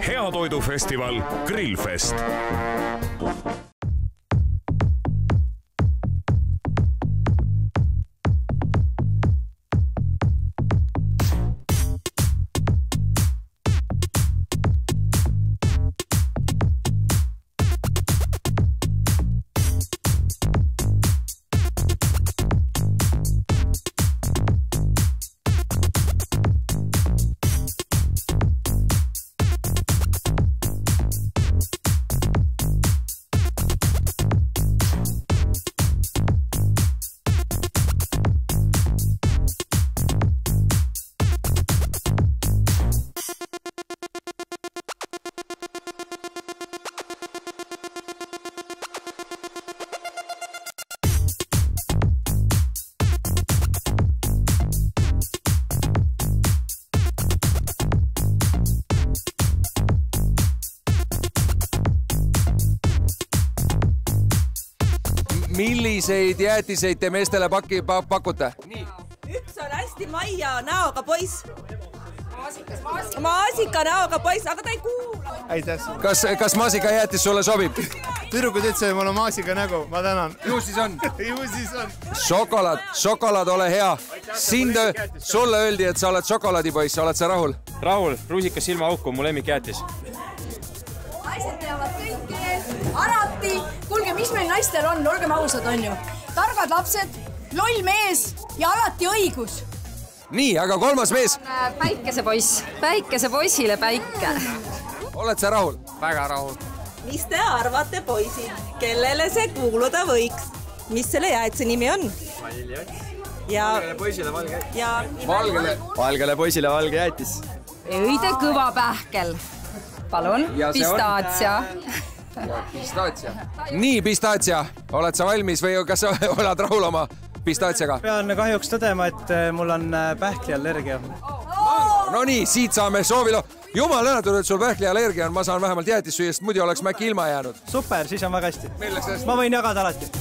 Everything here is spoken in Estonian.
Heatoidufestival Grillfest. Milliseid jäätiseid te meestele pakute? Nii. Üks on hästi maia näoga poiss. Maasika näoga poiss, aga ta ei kuula. Aitäh. Kas maasika jäätis sulle sobib? Tüdrukud ütlesid, mul on maasika nägu, ma tänan. Ju siis on. Ju siis on. Šokolaad, ole hea. Sulle öeldi, et sa oled šokolaadipoiss, oled sa rahul? Rahul, rusikas silmaauku, mu lemmik jäätis. Naised teavad kõike, alati. Kuulge, mis meil naistel on, olgem ausad, on ju. Targad lapsed, loll mees ja alati õigus. Nii, aga kolmas mees. Päikesepoiss. Päikesepoissile päike. Oled sa rahul? Väga rahul. Mis te arvate, poisid? Kellele see kuuluda võiks? Mis selle jäätise nimi on? Valgele poisile valge jäätis. Valgele poisile valge jäätis. Õide kõva pähkel. Palun, pistaatsia. Pistaatsia. Nii, pistaatsia. Oled sa valmis või kas sa oled rahul oma pistaatsiaga? Pean kahjuks tõdema, et mul on pähkliallergia. No nii, siit saame soovilo. Jumal õnnatud, et sul pähkliallergia on. Ma saan vähemalt jäätis süüa, sest muidu oleks mäkki ilma jäänud. Super, siis on väga hästi. Ma võin jagada alati.